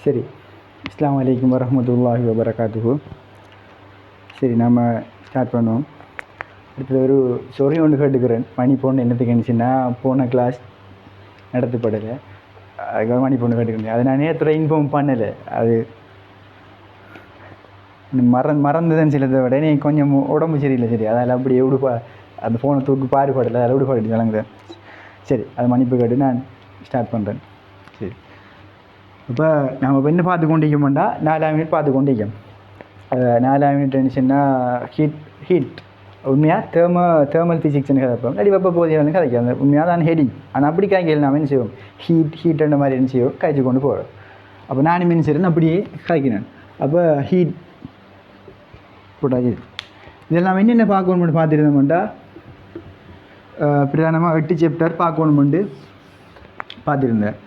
சரி. அஸ்ஸலாமு அலைக்கும் வரஹ்மத்துல்லாஹி வபரகாத்துஹு. சரி, நம்ம ஸ்டார்ட் பண்ணுவோம். அடுத்தது ஒரு சொறி ஒன்று கேட்டுக்கிறேன். மணி பொண்ணு என்னத்துக்கு இருந்துச்சுன்னா, போன கிளாஸ் நடத்தப்படலை, அதுக்காக மணி பொண்ணு கேட்டுக்கிறேன். அதை நான் நேற்று இன்ஃபார்ம் பண்ணலை. அது மறந்துதான் சிலதை விட நீ கொஞ்சம் உடம்பு சரியில்லை. சரி, அதில் அப்படியே விடுப்பா, அந்த ஃபோனை தூக்கி பாடுபடலை, அதில் விடுபாடு வழங்குதேன். சரி, அது மன்னிப்பு கேட்டு நான் ஸ்டார்ட் பண்ணுறேன். சரி, இப்போ நம்ம இப்போ என்ன பார்த்து கொண்டிருக்கோம்டா 4 மினிட் பார்த்து கொண்டிருக்கோம். 4 மினிட் இருந்துச்சுன்னா ஹீட் உண்மையாக தேர்மல் ஃபிசிக்ஸ்னு கதைப்போம். இல்லாட்டி வெப்ப போதிய வந்து கதைக்கும். அந்த உண்மையாக தான் ஹெடிங். ஆனால் அப்படி காய்க்கல நாம் என்ன செய்வோம், ஹீட்டுன்ற மாதிரி என்ன செய்வோம், காய்ச்சி கொண்டு போகிறோம். அப்போ நான் மீன் செய்கிறேன் அப்படியே காய்க்கிறேன். அப்போ ஹீட் போட்டாச்சு. இதெல்லாம் என்னென்ன பார்க்கணுமெண்டு பார்த்துருந்தோம்டா, பிரதானமாக 8 சாப்டர் பார்க்கணுமெண்டு பார்த்துருந்தேன்.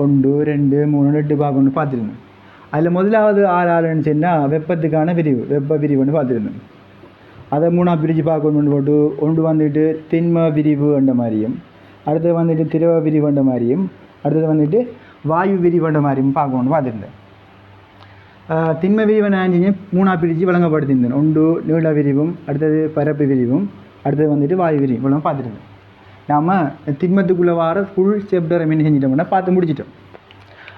1 2 3 8 பார்க்கணுன்னு பார்த்துருந்தேன். அதில் முதலாவது 6 இருந்துச்சுன்னா வெப்பத்துக்கான விரிவு, வெப்ப விரிவுன்னு பார்த்துருந்தேன். அதை 3ஆக பிரித்து பார்க்கணுன்னு போட்டு, ஒன்று வந்துட்டு திண்ம விரிவுன்ற மாதிரியும், அடுத்தது வந்துட்டு திரவ விரிவுன்ற மாதிரியும், அடுத்தது வந்துட்டு வாயு விரிவுன்ற மாதிரியும் பார்க்கணுன்னு பார்த்துருந்தேன். திண்ம விரிவை நான் 3ஆக பிரித்து வழங்கப்படுத்தியிருந்தேன். 1 நீள விரிவும், அடுத்தது பரப்பு விரிவும், அடுத்தது வந்துட்டு வாயு விரிவு இவ்வளோ பார்த்துருந்தேன். நாம் திண்மத்துக்குள்ளே வர ஃபுல் சாப்டரை என்ன செஞ்சிட்டோம்னா பார்த்து முடிச்சிட்டோம்.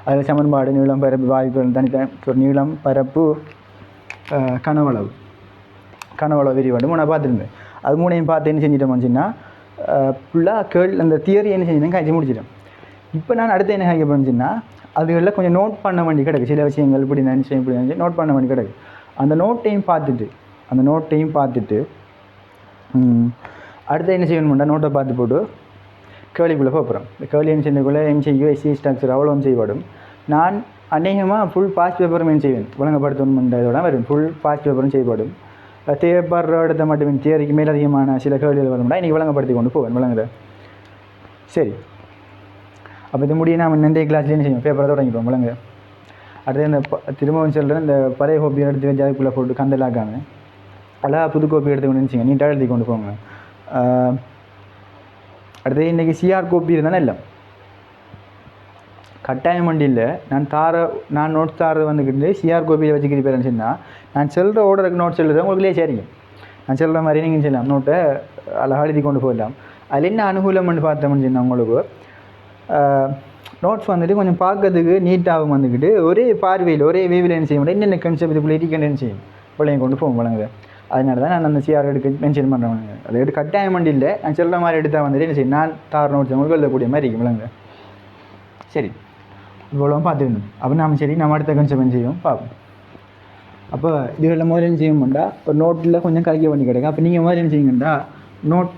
அதில் சமன்பாடு, நீளம், பரப்பு, வாயுக்கள் தனித்தனி, நீளம், பரப்பு, கனவளவு விரிவாடு 3 பார்த்துருந்தேன். அது 3ஐயும் பார்த்து என்ன செஞ்சிட்டோம்னுச்சுன்னா ஃபுல்லாக அந்த தியரி என்ன செஞ்சிட்டேன் காய்ச்சி முடிச்சிட்டேன். இப்போ நான் அடுத்து என்ன காய்க்க போச்சுன்னா, அதுகளில் கொஞ்சம் நோட் பண்ண வேண்டி கிடக்கு. சில விஷயங்கள் இப்படி நினச்சி இப்படி நினச்சி நோட் பண்ண வேண்டி கிடக்கு. அந்த நோட்டையும் பார்த்துட்டு அடுத்து என்ன செய்யணும்னா, நோட்டை பார்த்து போட்டு கேள்விக்குள்ளே போகிறோம். இந்த கேள்வி என்ன செய்யக்குள்ளே MCQ, SC ஸ்ட்ரக்சர் அவ்வளோ செய்யப்படும். நான் அநேகமாக ஃபுல் பாஸ்ட் பேப்பரும் என்ன செய்வேன், வழங்கப்படுத்தணும்ன்றதோட வரும். ஃபுல் பாஸ்ட் பேப்பரும் செய்யப்படும். தேவைப்படுற இடத்த மட்டுமே தியரிக்கு மேல் அதிகமான சில கேள்விகள் வரும்னா இன்றைக்கி வழங்கப்படுத்தி கொண்டு போவேன் வழங்குற. சரி, அப்போ இது முடியும். நாம் இன்றைய கிளாஸ்லேயே என்ன செய்வோம், பேப்பரை தொடங்கிப்போம் வழங்குற. அடுத்து இந்த திரும்பவும் சொல்கிறேன், இந்த பழைய கோப்பி எடுத்து வச்சு அதுக்குள்ளே போட்டு கந்தலாக்காங்க, அதெல்லாம் புது கோப்பி எடுத்து கொண்டு நினச்சிங்க, நீட்டாக எழுதி கொண்டு போங்க. அடுத்தது இன்றைக்கி CR கோப்பி இருந்தானே இல்லை கட்டாயம் வண்டியில் நான் நோட்ஸ் தாரது வந்துக்கிட்டு CR கோப்பியில் வச்சுக்கிறேன்னு சொன்னால், நான் செல்கிற ஓர்டருக்கு நோட்ஸ் எழுதுறேன் உங்களுக்குள்ளே சரிங்க. நான் செல்கிற மாதிரி நீங்கள் செய்யலாம், நோட்டை அழகாக எழுதி கொண்டு போயிடலாம். அதில் என்ன அனுகூலம்னு பார்த்தோம்னு சொன்னால், உங்களுக்கு நோட்ஸ் வந்துட்டு கொஞ்சம் பார்க்கறதுக்கு நீட்டாகவும் வந்துக்கிட்டு ஒரே பார்வையில் ஒரே வேவில் என்ன செய்ய முடியும், என்னென்ன கன்செப்ட் இதுக்குள்ளே இருக்கேன்னு செய்யும் பிள்ளைங்க கொண்டு போகும் வழங்குது. அதனால தான் நான் அந்த CR எடுக்க மென்ஷன் பண்ணுறேன். அதை எடுத்து கட்டாயம் வண்டி இல்லை, நான் சொல்கிற மாதிரி எடுத்தால் வந்துட்டு என்ன செய்யும், நான் தார நோட்ஸ் உங்களுக்கு எழுதக்கூடிய மாதிரி இருக்கும் விளங்குது. சரி, இவ்வளோ பார்த்துக்கணும். அப்போ நம்ம அடுத்த கன்செப்ட் செய்வோம் பார்ப்போம். அப்போ இதுகளில் முதல்ல என்ன செய்யணும்டா, ஒரு நோட்டில் கொஞ்சம் கலைக்க பண்ணி கிடைக்கும். அப்போ நீங்கள் முதல்ல என்ன செய்யுங்கண்டா, நோட்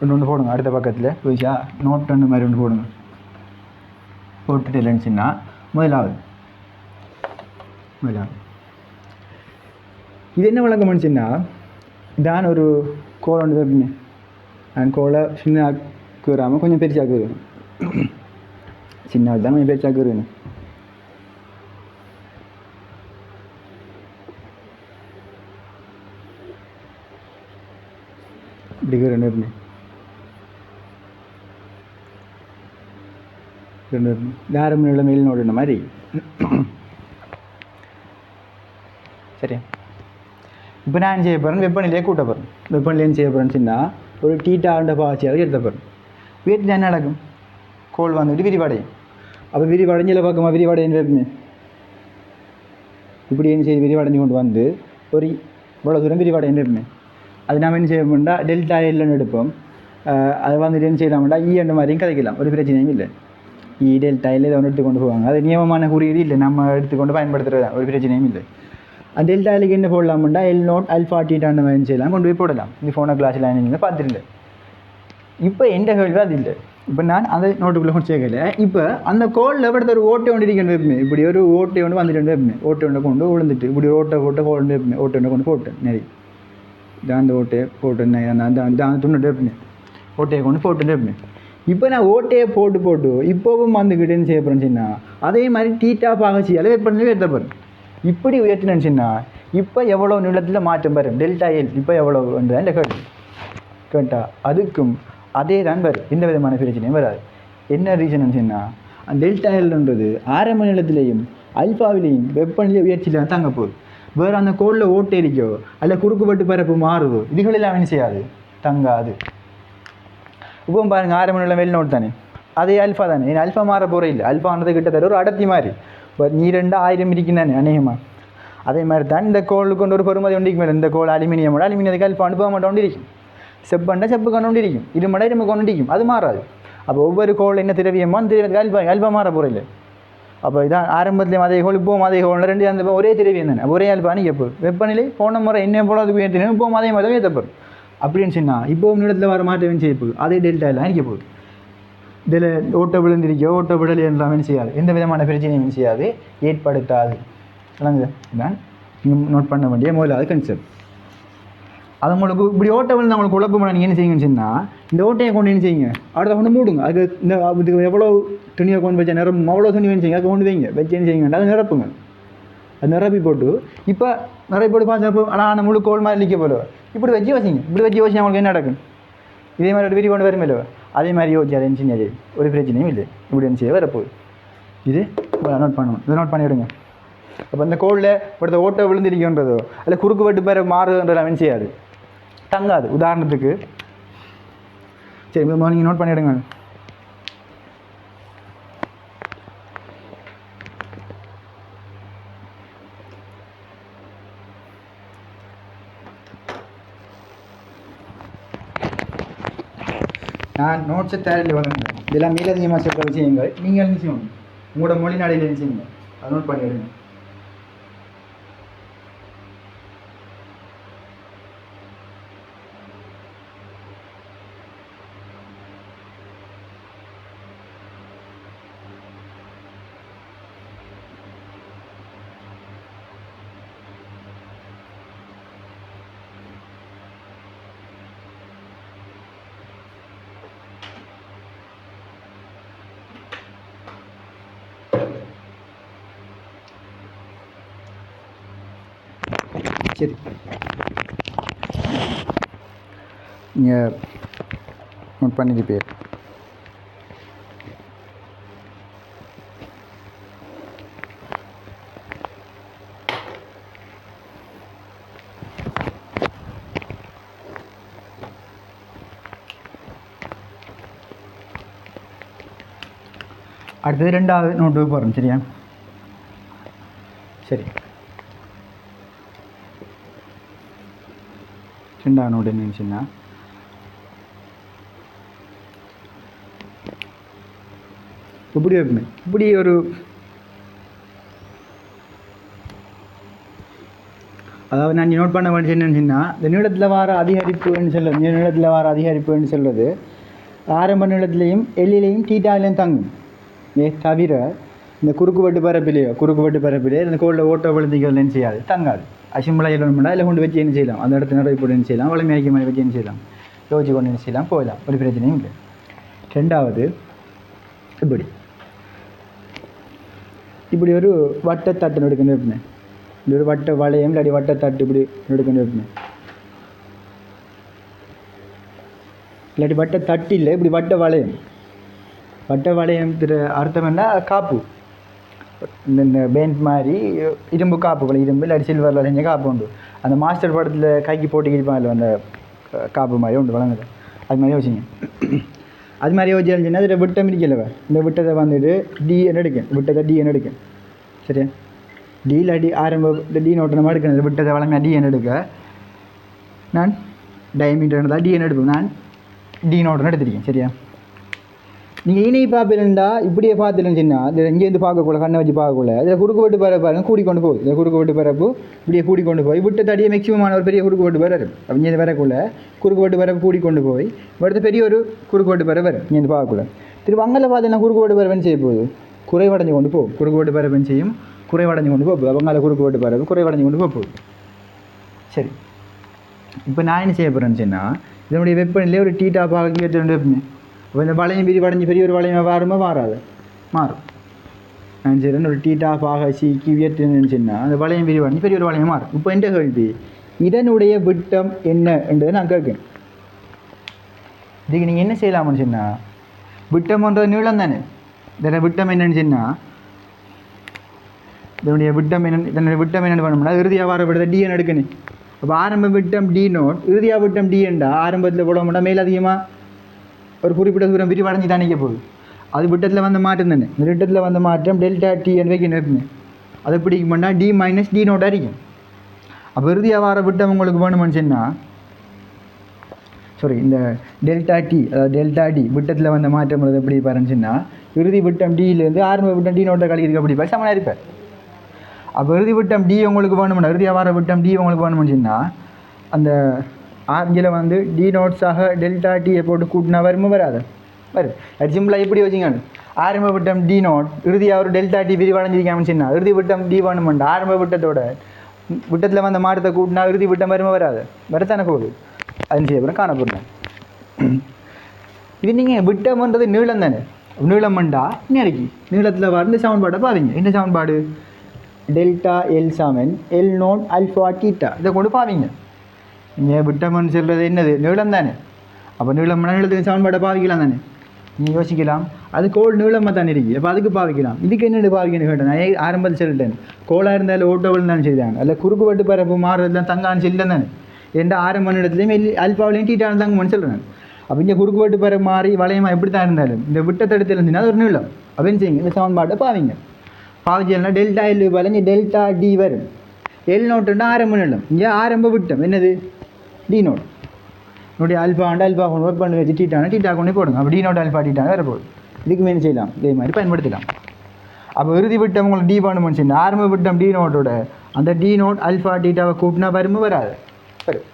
ஒன்று போடுங்க. அடுத்த பக்கத்தில் போயிச்சா நோட் ஒன்று மாதிரி ஒன்று போடுங்க. போட்டுட்டு இல்லைன்னுச்சுன்னா முதலாவது இது என்ன வழக்கம் பண்ணிச்சுன்னா, தான் ஒரு கோலை ஒன்று வைப்பீங்க. நான் கோலை சின்ன ஆக்குறாமல் கொஞ்சம் பெருசாக்குவேன். சின்ன தான் கொஞ்சம் பெருசாக்குவேன். இப்படி ரெண்டு வேறு உள்ள மேல் நோடுன மாதிரி. சரி, இப்போ நான் என்ன செய்ய போகிறேன், வெப்பநிலையை கூட்ட போகிறேன். வெப்பநிலை என்ன செய்ய போகிறேன்னு சொன்னால், ஒரு டீட்டாண்ட பாய்ச்சியாக எடுத்த போகிறேன். வீட்டில் என்ன நடக்கும், கோல் வந்துட்டு விரிவடையும். அப்போ விரிவடைஞ்சில் பக்கமாக விரிவடைன்னு வைப்பேன். இப்படி என்ன செய்ய விரிவடைஞ்சு கொண்டு வந்து ஒரு இவ்வளோ தூரம் விரிவடைன்னு வைப்பேன். அது நாம் என்ன செய்யணும்னா டெல்டா எல்னு எடுப்போம். அதை வந்துட்டு என்ன செய்யலாம்டா என்ற மாதிரியும் கதைக்கலாம், ஒரு பிரச்சனையும் இல்லை. டெல்டா எல் இதை ஒன்று எடுத்துக்கொண்டு போவாங்க. அது நியமமான குறியீடு இல்லை, நம்ம எடுத்துக்கொண்டு பயன்படுத்துகிறது தான், ஒரு பிரச்சனையும் இல்லை. அந்த டெல்டா எல்லுக்கு என்ன போடலாம்டா, எல் நோட் அல்ஃபா டீட்டான மாதிரி செய்யலாம், கொண்டு போய் போடலாம். இது ஃபோனை கிளாஸில் நீங்கள் பார்த்துருந்தேன். இப்போ எந்த கேள்வி அது இல்லை. இப்போ நான் அந்த நோட்டுக்குள்ளே கொண்டு சேர்க்கல. இப்போ அந்த கோலில் படுத்த ஒரு ஓட்டை ஒன்று இருக்கேன் வைப்பேன். இப்படி ஒரு ஓட்டை ஒன்று வந்துட்டு வைப்பேன். ஓட்டை ஒன்றை கொண்டு விழுந்துட்டு இப்படி ஓட்டை கொண்டு வைப்பேன். ஓட்டை ஒன்றை கொண்டு போட்டேன். நெறி அந்த ஓட்டையை போட்டேன். அந்த துண்ணுட்டு வைப்பேன். ஓட்டையை கொண்டு போட்டு வைப்பேன். இப்போ நான் ஓட்டையை போட்டு இப்போவும் வந்துக்கிட்டேன்னு செய்ய போகிறேன்னு, அதே மாதிரி டீட்டா பாகச்சியால் வெப்பநிலை உயர்த்தப்படும். இப்படி உயர்த்தினேன்னு இப்போ எவ்வளோ நிலத்தில் மாற்றம் வரும், டெல்டா எல் இப்போ எவ்வளோன்ற இந்த கேட்டால் அதுக்கும் அதே தான் வரும், எந்த விதமான பிரச்சனையும் வராது. என்ன ரீசன் சொன்னால், அந்த டெல்டா எல்ன்றது ஆரம்ப நிலத்திலையும் அல்ஃபாவிலையும் வெப்பநிலை உயர்ச்சியில் தான் தங்க போகுது. வேறு அந்த கோளில் ஓட்டை இருக்கோ அல்ல குறுக்குவெட்டு பரப்பு மாறுதோ இதுகளெல்லாம் என்ன செய்யாது, தங்காது. இப்போ பாருங்கள் 6 மணி வெளி நோட் தானே, அதே அல்ஃபா தானே. ஏன்னா அல்ஃபா மாற போகிற இல்லை, அல்ஃபானது கிட்டத்தட்ட ஒரு அடர்த்தி மாதிரி இப்போ நீ 2000 இருக்கும் தானே அநேகமாக. அதே மாதிரி தான் இந்த கோளுக்கு கொண்டு ஒரு பெருமதி ஒன்றிக்கு மேலே. இந்த கோள் அலுமினியமோட அலுமினியத்துக்கு அல்ஃபா அனுப்ப மாட்டோம் ஒன்று இருக்கும், செப்பண்டா செப்பு கொண்டு இருக்கும், இருமடா இரும்பு கொண்டு இருக்கும், அது மாறாது. அப்போ ஒவ்வொரு கோள் என்ன திரவியமோ அந்த திரவியத்துக்கு அல்ஃபா மாற போகிற இல்லை. அப்போ இதான் ஆரம்பத்துலேயும் அதே கோள் இப்போவும் அதே கோள் ரெண்டு அந்த ஒரே திரவியம் தானே, ஒரே அல்ஃபானு எப்போ வெப்பநிலை போன முறை என்ன போல அதுக்கு உயர்த்தினோம் இப்போவும் அதே மாதிரி தான் ஏற்றப்படும் அப்படின்னு சொன்னால் இப்போவும் இடத்துல வர மாற்றம் செய்ய போகுது. அதே டெல்டா எல்லாம் இருக்க போகுது. இதில் ஓட்ட விழுந்திருக்கோ ஓட்ட விடல் எல்லாமே செய்யாது, எந்த விதமான பிரச்சனையும் செய்யாது, ஏற்படுத்தாது. விளங்குது? இதான் நீங்கள் நோட் பண்ண வேண்டிய முதலாவது கன்செப்ட். அது உங்களுக்கு இப்படி ஓட்டை விழுந்து அவங்களுக்கு குழப்பமான நீங்கள் என்ன செய்யுங்கன்னு சொன்னால் இந்த ஓட்டையை கொண்டு என்ன செய்யுங்க, அடுத்த கொண்டு மூடுங்க. அதுக்கு இந்த இதுக்கு எவ்வளோ துணியை கொண்டு வச்சா நிரப்பும் அவ்வளோ துணி வேணும் செய்யுங்க, அதுக்கு கொண்டு வைங்க, வச்சு என்ன செய்யுங்க அதை நிரப்புங்க. அது நிரப்பி போட்டு இப்போ நிறைய போட்டு பார்த்து ஆனால் முழு கோல் மாதிரி நிற்க போல இப்படி வச்சு யோசிங்க. இப்படி வச்சு யோசிச்சு அவங்களுக்கு என்ன நடக்கும், இதே மாதிரி ஒரு விரி கொண்டு வரும் இல்லை, அதே மாதிரி யோசிச்சு அதை என்ன ஒரு பிரச்சனையும் இல்லை, இப்படி என்ன செய்ய வரப்போகுது. இது நோட் பண்ணணும், இதை நோட் பண்ணிவிடுங்க. அப்போ இந்த கோலில் ஒருத்த ஓட்டை விழுந்திருக்கின்றதோ அல்ல குறுக்கு வெட்டு பேர மாறுதுன்றதை அவன் செய்யாது, தங்காது. உதாரணத்துக்கு சரி நீங்கள் நோட் பண்ணிவிடுங்க. நான் நோட்ஸை தேவையில் வழங்குறேன். இதெல்லாம் மேலதிகமாக சொல்கிற விஷயங்கள் நீங்கள் என்ன செய்யணும், உங்களோட மொழி நாளையில் என்ன செய்யுங்க, அதை நோட் பண்ணிவிடுங்க. சரி, நீங்கள் நோட் பண்ணிட்டு பேர் அடுத்தது 2வது நோட்டுக்கு போகிறோம். சரியா? சரி, 2வது நோட்டு என்னன்னு சொன்னால் இப்படி வைப்பேன். இப்படி ஒரு அதாவது நான் நோட் பண்ண வேண்டியது என்னன்னு சொன்னால் இந்த நீளத்தில் வர அதிகரிப்புன்னு சொல்லுறது, நீளத்தில் வர அதிகரிப்புன்னு சொல்கிறது ஆரம்ப நீளத்துலேயும் எல்லையிலையும் தீட்டாவிலையும் தங்கும். தவிர இந்த குறுக்கு வெட்டு பரப்பிலே இந்த கோளில் ஓட்ட விழுந்திகள் செய்யாது, தங்காது. அசிம்பிளாக இல்லைன்னா இல்லை கொண்டு வச்சு என்ன செய்யலாம், அந்த இடத்துல நிறைய போட்டு என்ன செய்யலாம், வளமையாக்கி மாதிரி வச்சு என்ன செய்யலாம், யோசிச்சு கொண்டு என்ன செய்யலாம், போயிடலாம், ஒரு பிரச்சனையும் இல்லை. 2வது இப்படி ஒரு வட்டத்தட்டு எடுக்கணும் வைப்பினேன். இப்படி ஒரு வட்ட வளையம் இல்லாடி வட்டத்தட்டு இப்படி எடுக்கணும் வைப்பினேன். இல்லாட்டி வட்டத்தட்டு இல்லை, இப்படி வட்ட வளையம் அர்த்தம் என்ன, காப்பு. இந்த பேண்ட் மாதிரி இரும்பு காப்புகள், இரும்பு இல்லாட்டி சில்வரில் செஞ்ச காப்பு உண்டு. அந்த மாஸ்டர் படத்தில் கைக்கு போட்டிக்கிருப்பாங்க அந்த காப்பு மாதிரி உண்டு, வழங்குது. அது மாதிரி யோசிங்க. அது மாதிரி யோசிச்சுன்னா அதில் விட்டம் இருக்கலவ, இந்த விட்டத்தை வந்துட்டு டிஎன் எடுக்கேன், விட்டத்தை டிஎன் எடுக்கேன். சரியா? டி இல்லாட்டி ஆரம்ப டி நோட்டை நம்ம எடுக்கணும். இந்த விட்டத்தை வழங்க டிஎன் எடுக்க நான் டயமீட்டர் தான் டிஎன் எடுப்பேன். நான் டி நோட்டை எடுத்துருக்கேன். சரியா? நீங்கள் இணையை பார்ப்பீங்கன்னா இப்படியே பார்த்துருந்துச்சின்னா இதில் இங்கேருந்து பார்க்கக்கூட கண்ணை வச்சு பார்க்கக்கூட இதில் குறுக்கு வெட்டு பரப்பு பாருங்கள் கூடிக்கொண்டு போகுது. இந்த குறுக்கு வெட்டு பரப்பு இப்படியே கூடிக்கொண்டு போய் விட்ட தடியே மேக்ஸிமமான ஒரு பெரிய குறுக்கு வெட்டு பரப்பு அப்போ இங்கேருந்து வரக்குள்ள குறுக்கு வெட்டு பரப்பு கூடிக்கொண்டு போய் அடுத்த பெரிய ஒரு குறுக்கு வெட்டு பரப்பு வரும். இங்கேருந்து பார்க்கக்கூட திரும்ப அங்கே பார்த்தீங்கன்னா குறுக்கு வெட்டு பரப்புன்னு செய்ய போகுது, குறைவடைஞ்சு கொண்டு போகும். குறுக்கு வெட்டு பரப்புன்னு செய்யும், குறைவடைஞ்சு கொண்டு போகுது. அவங்கால குறுக்கு வெட்டு பரப்பு குறைவடைஞ்சு கொண்டு போகுது. சரி, இப்போ நான் என்ன செய்ய போகிறேன்னு சொன்னால் இதனுடைய வெப்பநிலையே ஒரு டீட்டா பாகி வைப்பேன். இப்போ இந்த வளையம் விரிவடைஞ்சு பெரிய ஒரு வளையம் மாறுமா, மாறாது, மாறும். நான் சரி ஒரு டீட்டா பாக சீக்கி உயர்த்துன்னு அந்த வளையம் விரிவடைஞ்சு பெரிய ஒரு வளையம் மாறும். இப்போ எந்த கேள்வி, இதனுடைய விட்டம் என்ன என்றதை நான் கேட்குறேன். இதுக்கு நீங்கள் என்ன செய்யலாம்னு சொன்னால் விட்டம்ன்றது நீளம் தானே, இதில் விட்டம் என்னன்னு சொன்னால் இதனுடைய விட்டம் என்னென்னு பண்ணோம்னா இறுதியாக வர விடுத டிஎன் எடுக்கணும். அப்போ ஆரம்ப விட்டம் டி நோட், இறுதியாக விட்டம் டிஎன்டா ஆரம்பத்தில் போட மாட்டோம், மேல் அதிகமாக ஒரு குறிப்பிட்ட தூரம் விரிவடைஞ்சு தான் நிற்க போகுது. அது விட்டத்தில் வந்த மாற்றம் தானே, இந்த விட்டத்தில் வந்த மாற்றம் டெல்டா டிஎன் வைக்கணும் இருக்குன்னு. அதை பிடிக்க பண்ணால் டி மைனஸ் டி நோட் அடிக்கும். அப்போ இறுதியாக வர விட்டம் உங்களுக்கு வேணுமென்னு சொன்னால் இந்த டெல்டா டி, அதாவது டெல்டா டி விட்டத்தில் வந்த மாற்றம் எப்படி பாருன்னு இறுதி விட்டம் டியிலேருந்து ஆரம்ப விட்டம் டி நோட்டை கழிக்கிறதுக்கு அப்படி பாரு சமனாக இருப்பார். அப்போ இறுதி விட்டம் டி உங்களுக்கு வேணும்னா, இறுதியாக வர விட்டம் டி உங்களுக்கு வேணுமென்னு அந்த ஆங்கில வந்து டி நோட்ஸாக டெல்டா டியை போட்டு கூட்டினா வருமா வராது? வரும். அது சிம்பிளாக எப்படி வச்சுங்க, ஆரம்ப விட்டம் டி நோட் இறுதியாக ஒரு டெல்டா டி விரிவடைஞ்சிருக்காமன்னு சொன்னால் இறுதி விட்டம் டி வேணுமெண்டா ஆரம்ப விட்டத்தோட விட்டத்தில் வந்த மாற்றத்தை கூட்டினா இறுதி விட்டம் வருமா வராது? வரத்தானே போகுது. அது செய்யப்படும் காணப்படுறேன். இது நீங்கள் விட்டம்ன்றது நீளம் தானே, நீளம்ண்டா இன்னைக்கு நீளத்தில் வந்து சமன்பாடை பாருங்க. என்ன சமன்பாடு? டெல்டா எல் சமன் எல் நோட் அல்ஃபா டீட்டா. இதை கொண்டு பாவீங்க. நீங்கள் விட்டம்னு சொல்கிறது என்னது? நீளம் தானே. அப்போ நீளத்துக்கு சமன்பாடை பாவிக்கலாம் தானே. நீங்கள் யோசிக்கலாம், அது கோல் நீளமாக தானே இருக்குது, அப்போ அதுக்கு பாவிக்கலாம். இதுக்கு என்னென்னு பாவிக்கணும்னு கேட்டேன். நான் ஆரம்பத்தில் சொல்லிட்டேன், கோலாக இருந்தாலும் ஓட்டோவில் தானே செய்தாங்க, அதில் குறுக்கு வெட்டு பரப்பு மாறுறதுலாம் தங்கான்னு சொல்லிட்டேன் தானே. எந்த ஆரம்ப இடத்துலையும் அல்பாவிலையும் டீட்டானு தாங்கன்னு சொல்கிறேன். அப்போ இங்கே குறுக்கு வெட்டு பரப்பு மாறி வளையமாக எப்படி தான் இருந்தாலும் இந்த விட்டத்தடுத்து இருந்துச்சுன்னா அது ஒரு நீளம். அப்படின்னு செய்யுங்க, இந்த சமன்பாட்டை பாவிங்க. பாவிச்சல்னா டெல்டா எல் வளைஞ்சு டெல்டா டி வரும். எல் நோட்டுன்னா ஆரம்ப நீளம், இங்கே ஆரம்ப விட்டம் என்னது? D naught. என்னுடைய அல்ஃபா கொண்டு ஒர்க் பண்ணி வச்சு டீட்டா கொண்டு போடுங்க. அப்போ டி நோட் அல்ஃபா டீட்டான வரப்போகுது. இதுக்கு மேலே செய்யலாம், இதே மாதிரி பயன்படுத்தலாம். அப்போ இறுதி விட்டம் உங்களுக்கு டி வேணும்னு சொன்னால் ஆரம்ப விட்டம் டி நோட்டோட அந்த டி நோட் அல்ஃபா டீட்டாவை கூட்டினா வருமா வராது? வரும்.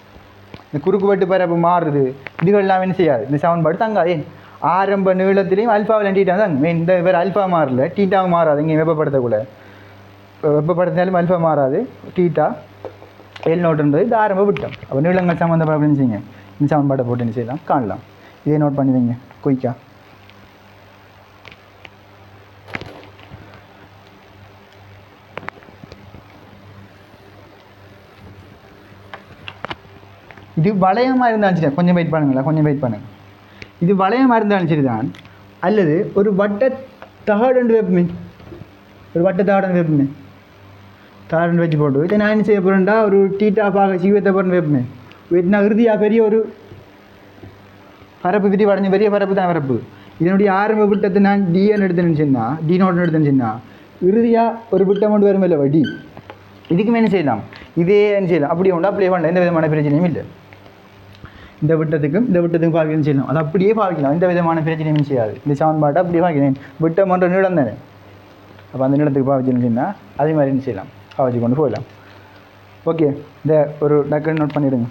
இந்த குறுக்கு வெட்டு பரப்பு மாறுது, இதுகள்லாம் என்ன செய்யாது, இந்த சமன்பாடு தங்காது. ஆரம்ப நீளத்திலையும் அல்ஃபாவில் டீட்டா தாங்க. இந்த வேறு அல்ஃபா மாறல, டீட்டாவும் மாறாது. இங்கே வெப்பப்படுத்தக்கூட வெப்பப்படுத்தினாலும் அல்ஃபா மாறாது. டீட்டா எல் நோட்டுன்றது இது ஆரம்ப விட்டம். அப்போ நீளங்கள் சம்மந்தப்பட செய்யுங்க, இந்த சமன்பாட்டை போட்டு என்ன செய்யலாம் காணலாம். இதே நோட் பண்ணி வைங்க குயிக்கா. இது வளையமாக இருந்தாலும் சரி, கொஞ்சம் வெயிட் பண்ணுங்க. இது வளையமாக இருந்தாலும் சரி தான், அல்லது ஒரு வட்ட தகடு வைப்புமே, ஒரு வட்ட தகடு வைப்புமே, தகடு வச்சு போட்டு இதை நான் என்ன செய்ய போகிறேன்டா ஒரு டீட்டா பாக சீவத்தை போகிறேன்னு வைப்புமே. வெட்டினா இறுதியாக பெரிய ஒரு பரப்பு விரிவடைஞ்ச பெரிய பரப்பு தான் பரப்பு. இதனுடைய ஆரம்ப விட்டத்தை நான் டிஎன் எடுத்துன்னு சொன்னால், டி நோட்னு எடுத்துன்னு சொன்னால் இறுதியாக ஒரு விட்டம் கொண்டு வரும் இல்லை டி. இதுக்குமே என்ன செய்யலாம், இதே என்ன செய்யலாம், அப்படியே உண்டு அப்படியே வேண்டாம், எந்த விதமான பிரச்சனையும் இல்லை. இந்த விட்டத்துக்கும் பாவிக்கணும் செய்யலாம், அது அப்படியே பாவிக்கலாம், எந்த விதமான பிரச்சனையும் செய்யாது. இந்த சமன்பாட்டை அப்படியே பாவிக்கிறேன். விட்டம் ஒன்ற நீளம் தானே, அப்போ அந்த நீளத்துக்கு பாவிச்சுன்னு சொன்னால் அதே மாதிரி என்ன செய்யலாம், பாவிச்சு கொண்டு போயிடலாம். ஓகே, இந்த ஒரு டக்குன்னு நோட் பண்ணிவிடுங்க.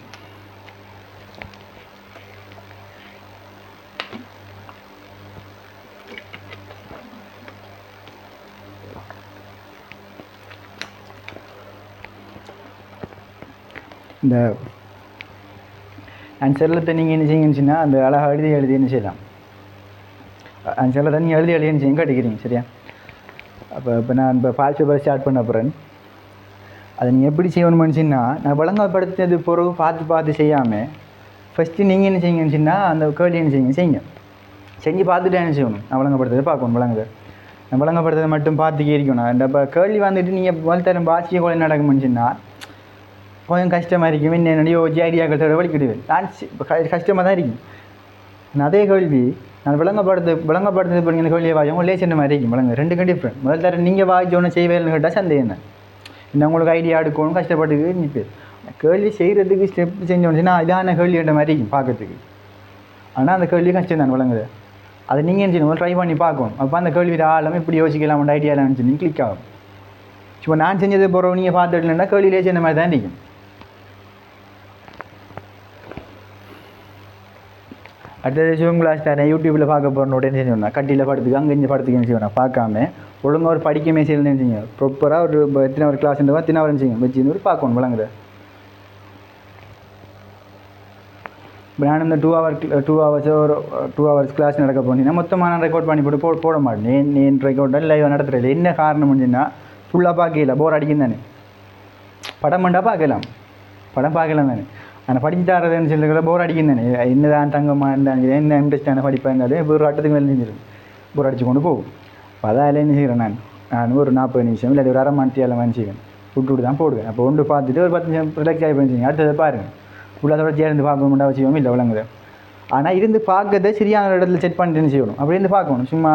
இந்த ஆன்சரில் நீங்கள் என்ன செய்யுங்கன்னு அந்த அழகாக எழுதி என்ன செய்யலாம், ஆன்சரில் நீங்கள் எழுதி என்ன செய்யுங்க கட்டிக்கிறீங்க சரியா. இப்போ நான் இப்போ பால் பேப்பர் ஸ்டார்ட் பண்ண போகிறேன். அதை நீங்கள் எப்படி செய்யணும்னு சொன்னால், நான் விளங்கப்படுத்தினது பிறகு பார்த்து செய்யாமல் ஃபஸ்ட்டு நீங்கள் என்ன செய்யுங்கன்னு சொன்னால் அந்த கேள்வி என்ன செய்யுங்க செஞ்சு பார்த்துட்டு என்ன செய்யணும், நான் விளங்கப்படுத்துறதை பார்க்கணும். நான் விளங்கப்படுத்துறதை மட்டும் பார்த்துக்கே இருக்கணும். அந்த இப்போ கேள்வி வந்துட்டு நீங்கள் வளர்த்தரம் பாசிய கொலை நடக்கும்னு சொன்னால் கொஞ்சம் கஷ்டமாக இருக்கும். என்னென்ன யோசிச்சு ஐடியாக்கள் வலிக்கிடுவேன். நான் இப்போ கஷ்டமாக தான் இருக்கும். அதே கேள்வி நான் விளங்கப்படுத்துறது பண்ணி இந்த கேள்வியை வாய்ச்சோம் லேசின மாதிரி இருக்கும். விளங்க ரெண்டுக்கும் டிஃப்ரெண்ட். முதல் தர நீங்கள் வாய்ச்சோன்னு செய்வேன்னு கேட்டால் சந்தேகம் தான். இன்னும் உங்களுக்கு ஐடியா எடுக்கணும் கஷ்டப்பட்டுக்கு நிற்பேன். கேள்வி செய்கிறதுக்கு ஸ்டெப் செஞ்சோன்னு நான் இதான கேள்வி என்ற மாதிரி இருக்கும் பார்க்கறதுக்கு. ஆனால் அந்த கேள்வி கஷ்டம் தான் விளங்குது. அதை நீங்கள் என்ன செய்யணும், ட்ரை பண்ணி பார்க்கணும். அப்போ அந்த கேள்வியில் ஆழம் இப்படி யோசிக்கலாம் ஐடியாவில் சொல்லி கிளிக் ஆகும். இப்போ நான் செஞ்சது போகிறோம் நீங்கள் பார்த்துட்டுனா கேள்வி லேசின மாதிரி தான் இருக்கும். அடுத்தது சிவம் கிளாஸ் தரேன் யூடியூப்பில் பார்க்க போகிறோம் உடனே செஞ்சோம்னா கட்டியில் படுத்துக்கு அங்கே இங்கே படுத்துக்கன்னு செய்வேன். பார்க்காம ஒழுங்காக ஒரு படிக்கமே செய்யணும்னு செய்யுங்க. ப்ராப்பராக ஒரு எத்தனை ஒரு கிளாஸ்ன்றவா தினாவரம் செய்யுங்க வச்சு ஒரு பார்க்கணும் விளங்குது. இப்போ நான் இந்த 2 hours கிளாஸ் நடக்க போனீங்கன்னா மொத்தமாக நான் ரெக்கார்ட் பண்ணி போட மாட்டேன். நீ ரெக்கார்ட் லைவாக நடத்துறது என்ன காரணம் முடிஞ்சுன்னா ஃபுல்லாக பார்க்கல போர் அடிக்கும் தானே. படம் பண்ணால் பார்க்கலாம் தானே. ஆனால் படிச்சு தரதுன்னு சொல்லி போர் அடிக்கும் தானே. என்னதான் தங்கமாக இருந்தாலும் என்ன இன்ட்ரெஸ்டான படிப்பாக இருந்தாலும் ஒரு ஆட்டத்துக்கு மேலே செஞ்சிடும் போர் அடிச்சு கொண்டு போகும். இப்போ அதால் என்ன செய்கிறேன் நான் நான் ஒரு 40 நிமிஷம் இல்லை ஒரு அரை மணி நேரம் வச்சுக்கேன் விட்டு தான் போடுவேன். அப்போ ஒன்று பார்த்துட்டு ஒரு 10 நிமிஷம் ரிலாக்ஸ் ஆகி பண்ணிச்சிங்க. அடுத்ததை பாருங்கள் உள்ளதோட சேர்ந்து பார்க்கணும்டா வச்சுக்கோங்க இல்லை விளங்குது. ஆனால் இருந்து பார்க்கறத சரியான இடத்துல செட் பண்ணிட்டு செய்யணும். அப்படி இருந்து பார்க்கணும். சும்மா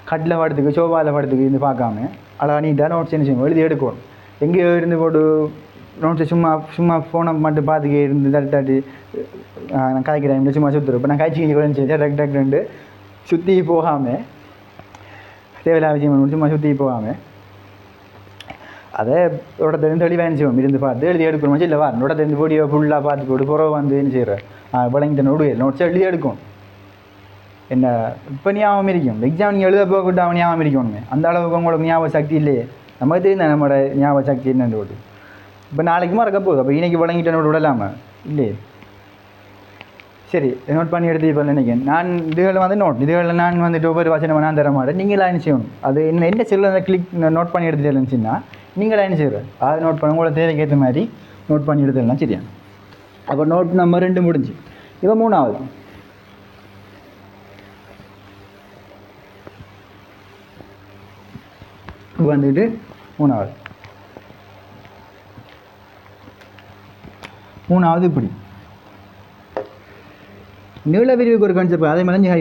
கட்டில் படத்துக்கு சோபாவில் படத்துக்கு இருந்து பார்க்காம அழகாக நீட்டாக நோட்ஸ் என்ன செய்யணும் எழுதி எடுக்கணும். எங்கேயோ இருந்து போட்டு நோட்ஸை சும்மா ஃபோனை மட்டும் பார்த்துக்கே இருந்து தட்டி நான் காய்க்கிறேன் சும்மா சுற்றுறேன். இப்போ நான் காய்ச்சி குறைஞ்சி டக்கு சுற்றி போகாமல் தேவையில்லாத விஷயம் சும்மா சுற்றி போகாமல் அதை உடத்திலேருந்து தெளிவாக செய்வோம். இருந்து பார்த்து எழுதி எடுக்கணும் இல்லை உடத்திலேருந்து வீடியோ ஃபுல்லாக பார்த்து போட்டு புறவை வந்து என்ன செய்கிறேன் விளங்கிட்ட நோட்ஸை எழுதி எடுக்கும். என்ன இப்போ ஞாபகம் இருக்கும். எக்ஸாம் நீங்கள் எழுத போகக்கூட்டு அவன் ஞாபகம் இருக்கணுமே. அந்த அளவுக்கு உங்களுக்கு ஞாபக சக்தி இல்லையே. நமக்கு தெரியும் நம்மளோட ஞாபக சக்தி என்னன்னு போட்டு. இப்போ நாளைக்கு மறக்க போகுது. அப்போ இன்றைக்கி விளங்கிட்ட நோட்டு விடலாமா இல்லையே. சரி நோட் பண்ணி எடுத்து இப்போ நினைக்கிறேன். நான் இதுகளில் வந்து இதுகளில் நான் வந்துட்டு ஒவ்வொரு வசனம் நான் தர மாட்டேன். நீங்களாக என்ன செய்யணும். அது என்ன செல்லில் கிளிக் நோட் பண்ணி எடுத்துகிட்டு இருந்துச்சுன்னா நீங்களாக என்ன செய்கிறேன் அதை நோட் பண்ண உங்களை தேவைக்கு ஏற்ற மாதிரி நோட் பண்ணி எடுத்துடலாம். சரியா. அப்போ நோட் நம்பர் 2 முடிஞ்சு. இப்போ 3வது வந்துட்டு 3வது இப்படி நீள விரிவுக்கு ஒரு கான்செப்ட் அதே மாதிரி ஹை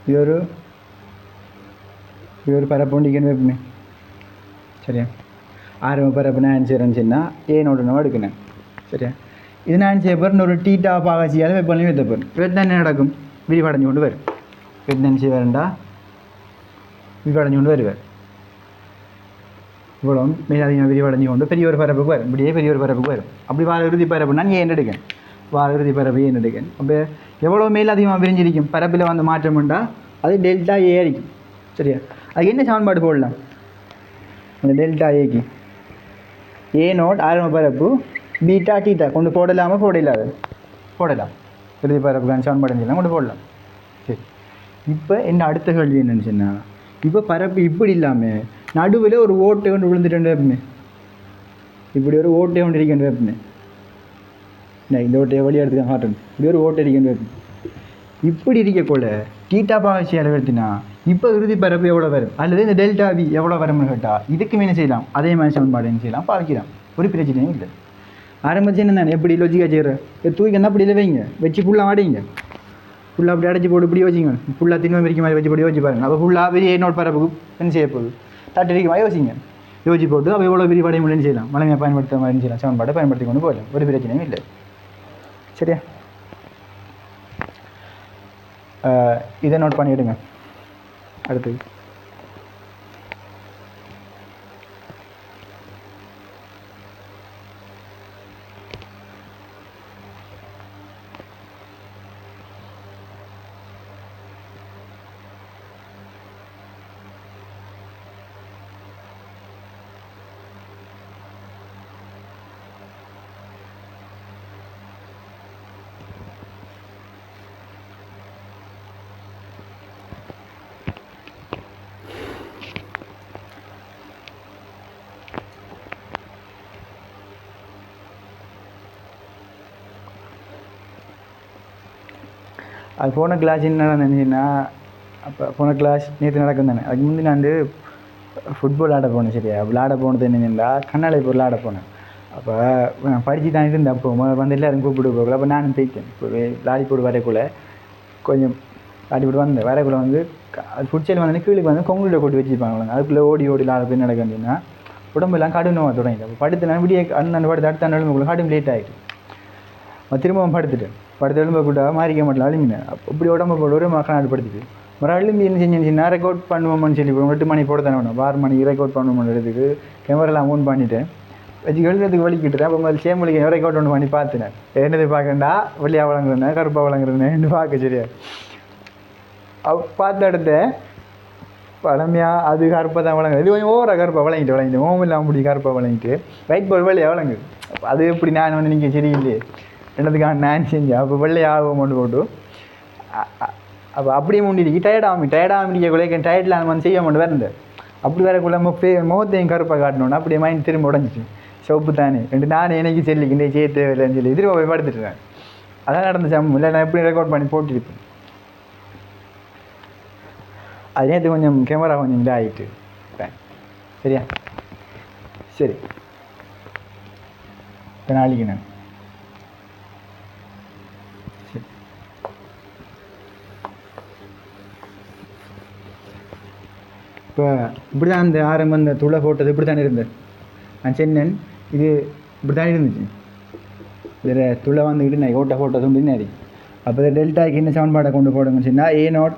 இது ஒரு பரப்புண்டிக்கன்னு வைப்பமே. சரியா. ஆரம்ப பரப்பு நான் செய்கிறேன்னு ஏனோட நம்ம எடுக்கணும். சரியா. இது நான் செய்ய போகிறேன் ஒரு டீட்டா பாகசியால் வெப்பநிலை வைத்த போகிறேன். வெத்தனை என்ன நடக்கும் விரிவடைஞ்சு கொண்டு வரும். வெத்தனை செய்ய வேண்டா விரிவடைஞ்சு கொண்டு வருவார். இவ்வளோ அதிகமாக விரிவடைஞ்சு கொண்டு பெரிய ஒரு பரப்புக்கு வரும். இப்படியே பெரிய ஒரு பரப்புக்கு வரும். அப்படி வார இறுதி பரப்பு நான் ஏன் எடுக்கேன் இறுதி பரப்பு ஏன் எடுக்கேன். அப்போ எவ்வளோ மேல் அதிகமாக விரிஞ்சிருக்கும் பரப்பில் வந்து மாற்றம் உண்டா அது டெல்டா ஏ அடிக்கும். சரியா. அதுக்கு என்ன சமன்பாடு போடலாம். அந்த டெல்டா ஏக்கு ஏ நோட் ஆரம்ப பரப்பு பீட்டா டீட்டா கொண்டு போடலாமல் போடலாம். இறுதி பரப்புக்கான சமன்பாடு கொண்டு போடலாம். சரி. இப்போ என்ன அடுத்த கேள்வி என்னன்னு சொன்னால் இப்போ பரப்பு இப்படி இல்லாமல் நடுவில் ஒரு ஓட்டை கொண்டு விழுந்துட்டு வைப்பமே. இப்படி ஒரு ஓட்டை கொண்டு இருக்கின்ற வைப்பமே. இந்த ஓட்டையை வழியாக எடுத்துக்க மாட்டேன். இப்படி ஒரு ஓட்டை இருக்கின்ற வைப்பேன். இப்படி இருக்கக்குள்ள டீட்டா பாகசியால் எடுத்தினா இப்போ இறுதி பரப்பு எவ்வளோ வரும் அல்லது இந்த டெல்டா வி எவ்வளோ வரும்னு கேட்டால் இதுக்கு என்ன செய்யலாம் அதே மாதிரி சமன்பாடு என்ன செய்யலாம் பாவிக்கலாம். ஒரு பிரச்சனையும் இல்லை. ஆரம்பிச்சு என்ன நான் எப்படி லொஜிக்காக செய்கிறேன் தூக்கி என்ன அப்படி இல்லை வைங்க வச்சு ஃபுல்லாக ஆடிங்க ஃபுல்லாக அப்படி அடைச்சி போட்டு இப்படி யோசிங்க ஃபுல்லாக தின்னும் வரைக்கும் மாதிரி வச்சு போட்டு யோசிச்சு பாருங்க. அப்போ ஃபுல்லாக பெரிய என்னோட பரப்புக்கு என்ன செய்ய போகுது தட்டு வரைக்கும் யோசிங்க யோசிச்சு போட்டு அப்போ எவ்வளோ விரிவடை முடியும்னு செய்யலாம் வளமையாக பயன்படுத்த மாதிரி செய்யலாம் சமன்பாட்டை பயன்படுத்தி கொண்டு போகலாம். ஒரு பிரச்சனையும் இல்லை. சரியா. இதை நோட் பண்ணிவிடுங்க. அடுத்து அது போன கிளாஸ் என்ன நினச்சின்னா அப்போ போன கிளாஸ் நேற்று நடக்கும் தானே. அதுக்கு முந்தி நான் வந்து ஃபுட்பால் ஆட போனேன். சரியா. விளாட போனது என்னென்னா கண்ணாலை இப்போ விளாட போனேன். அப்போ நான் படித்து தான் இருந்தேன். அப்போ வந்து எல்லோரும் கூப்பிட்டு போகல. அப்போ நானும் போய்ட்டேன். இப்போ விளாடி போட்டு வரைக்குள்ளே கொஞ்சம் விளாடி போட்டு வந்தேன். வரைக்குள்ளே வந்து அது ஃபுட்சைல் வந்து கீழுக்கு வந்து கொங்குல கொட்டி வச்சுருப்பாங்க. அதுக்குள்ளே ஓடி விளாட போய் நடக்க அப்படின்னா உடம்பெல்லாம் கடுமையாக தொடங்கிது. அப்போ படுத்து நான் விடிய அண்ணன் படுத்து அடுத்த அண்ணன் கடும் லேட் ஆகிட்டு திரும்பவும் படுத்து எலும்பை கூட்டா மாறிக்க மாட்டேன் அழுமினேன். அப்படி உடம்பு போட்டு ஒரு மக்கள் படுத்துட்டு ஒரு அழும்பி என்ன செஞ்சுன்னா ரெக்கார்ட் பண்ணுவோம்னு சொல்லி 8 மணி போட தானே வேணும் 6 மணிக்கு ரெக்கார்ட் பண்ணுவோம்ன்றதுக்கு கேமராலாம் ஓன் பண்ணிவிட்டேன் வச்சு எழுதுறதுக்கு வலிக்கிட்டு அப்போ முதல்ல சேமலிக்கு ரெக்கார்ட் ஒன்று பண்ணி பார்த்துனேன். என்னது பார்க்கண்டா வெள்ளையாக வழங்குறேன் கருப்பாக வழங்குறேன்னு பார்க்க. சரியா. பார்த்த இடத்த பழமையாக அது கருப்பாக தான் வழங்குது. இது கொஞ்சம் ஓவராக கருப்பாக வழங்கிட்டு ஓம் இல்லாமல் அப்படி கருப்பாக வழங்கிட்டு ஒயிட் போர்டு வெள்ளையாக வழங்குது. அது எப்படி நான் வந்து நீங்கள் சரியில்லையே என்னதுக்காக நான் செஞ்சேன். அப்போ வெள்ளை ஆகும் கொண்டு போட்டு அப்போ அப்படியே முண்டிக்கு டயர்டாக டயர்டில் அந்த மாதிரி செய்ய மாட்டேன் வேறு அப்படி வரக்குள்ள முகத்தையும் கருப்பாக காட்டணுன்னு அப்படியே மைண்ட் திரும்ப உடஞ்சிச்சு. சோப்பு தானே நானே எனக்கு செல்லிக்கு சேர்த்து இல்லைன்னு சொல்லி திரும்ப போய் படுத்துட்டுருவேன். அதான் நடந்த சம்பவம். இல்லை நான் எப்படி ரெக்கார்ட் பண்ணி போட்டிருப்பேன். அது நேற்று கொஞ்சம் கேமரா கொஞ்சம் இதாகிட்டு சரியா. சரி இப்போ நாளைக்கு நான் சரி இப்போ இப்படி தான் அந்த ஆரம்பம் அந்த துளை போட்டது இப்படி தானே இருந்தேன் நான் சென்னன். இது இப்படி தான் இருந்துச்சு. வேறு துளை வந்துக்கிட்டு நான் ஓட்ட போட்டது அப்படின்னு. அப்போ டெல்டாக்கு என்ன சமன்பாடை கொண்டு போடுங்கன்னு சொன்னால் A0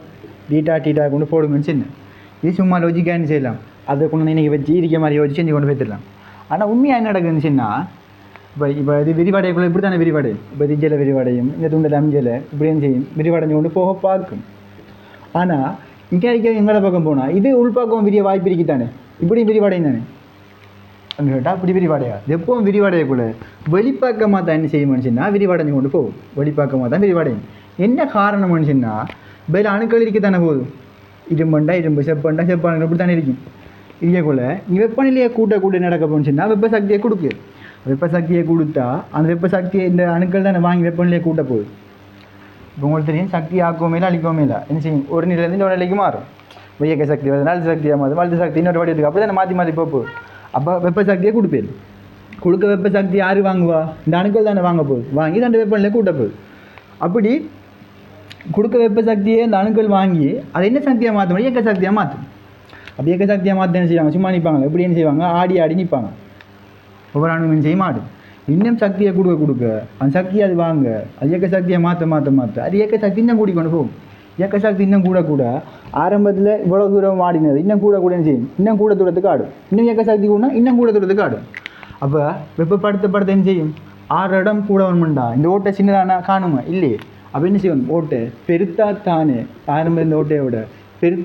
பீட்டா டீட்டா கொண்டு போடுங்கன்னு சொன்னேன். இது சும்மா லொஜிக்கானு செய்யலாம். அதை கொண்டு இன்றைக்கி வச்சு இருக்க மாதிரி யோசிச்சு செஞ்சு கொண்டு போய்த்திடலாம். ஆனால் உண்மையாக என்ன நடக்குதுன்னு சொன்னால் இப்போ இது விரிவடைக்குள்ளே இப்படி தானே விரிவடையும். இப்போ திஜலை விரிவடையும், இந்த துண்டில் அஞ்சலை இப்படியும் செய்யும், விரிவடைஞ்சு கொண்டு போக பார்க்கும். ஆனால் இங்கே இருக்க எங்களை பக்கம் போனால் இது உள்பக்கம் விரிய வாய்ப்பு இருக்குத்தானே, இப்படியும் விரிவடையும் தானே அங்கே கேட்டால் அப்படி விரிவடையாது. எப்பவும் விரிவடையக்குள்ள வெளிப்பக்கமாக தான் என்ன செய்யும்னு சொன்னால் விரிவடைஞ்சு கொண்டு போகும். வெளிப்பக்கமாக தான் விரிவடையும். என்ன காரணம்னு சொன்னால் வேறு அணுக்கள் இருக்க தானே போதும். இரும்பண்டா இரும்பு, செப்பண்டா செப்பானு இப்படி தானே இருக்கும். இருக்கக்குள்ள நீ வெப்பநிலையை கூட்ட நடக்க போகணுன்னு சொன்னால் வெப்ப சக்தியை கொடுக்கு. வெப்ப சக்தியை கொடுத்தா அந்த வெப்ப சக்தியை இந்த அணுக்கள் தானே வாங்கி வெப்பநிலையை கூட்ட போகுது. இப்போ உங்களுக்கு தெரியும் சக்தி ஆக்கவும் இல்லை அழிக்கவும் இல்லை. என்ன செய்யும், ஒரு நிலையிலேருந்து இன்னொரு நிலைக்கு மாறும். இயக்க சக்தி வருது, அழுத்த சக்தியாக மாறும், அழுத்த சக்தி இன்னொரு வடிவத்துக்கு அப்படி தானே மாற்றி போகுது. அப்போ வெப்ப சக்தியை கொடுப்பேன். கொடுக்க வெப்ப சக்தி யார் வாங்குவா, இந்த அணுக்கள் தானே வாங்க போகுது. வாங்கி தான் வெப்பநிலையை கூட்ட போகுது. அப்படி கொடுக்க வெப்ப சக்தியை இந்த அணுக்கள் வாங்கி அதை என்ன சக்தியாக மாற்றும், இயக்க சக்தியாக மாற்றும். அப்போ இயக்க சக்தியாக மாற்ற என்ன செய்வாங்க, சும்மா நிற்பாங்க. எப்படி என்ன செய்வாங்க, ஆடி நிற்பாங்க. ஒவ்வொரு அணு செய்ய மாடும். இன்னும் சக்தியை கொடுக்க அந்த சக்தியை அது வாங்க, அது இயக்க சக்தியை மாற்ற அது இயக்க சக்தி இன்னும் கூடிக்கொண்டு போகும். இயக்க சக்தி இன்னும் கூட ஆரம்பத்தில் இவ்வளோ தூரம் ஆடினது இன்னும் கூட என்ன செய்யும், இன்னும் கூட தூரத்துக்கு ஆடும். இன்னும் இயக்க சக்தி கூடனா இன்னும் கூட தூரத்துக்கு ஆடும். அப்போ வெப்பப்படுத்த என்ன செய்யும், 6 இடம் கூட வரணும்டா. இந்த ஓட்டை சின்னதானா காணுமா இல்லையே. அப்போ என்ன செய்யணும், ஓட்டை பெருத்தா தானே ஆரம்பம் இந்த ஓட்டையை விட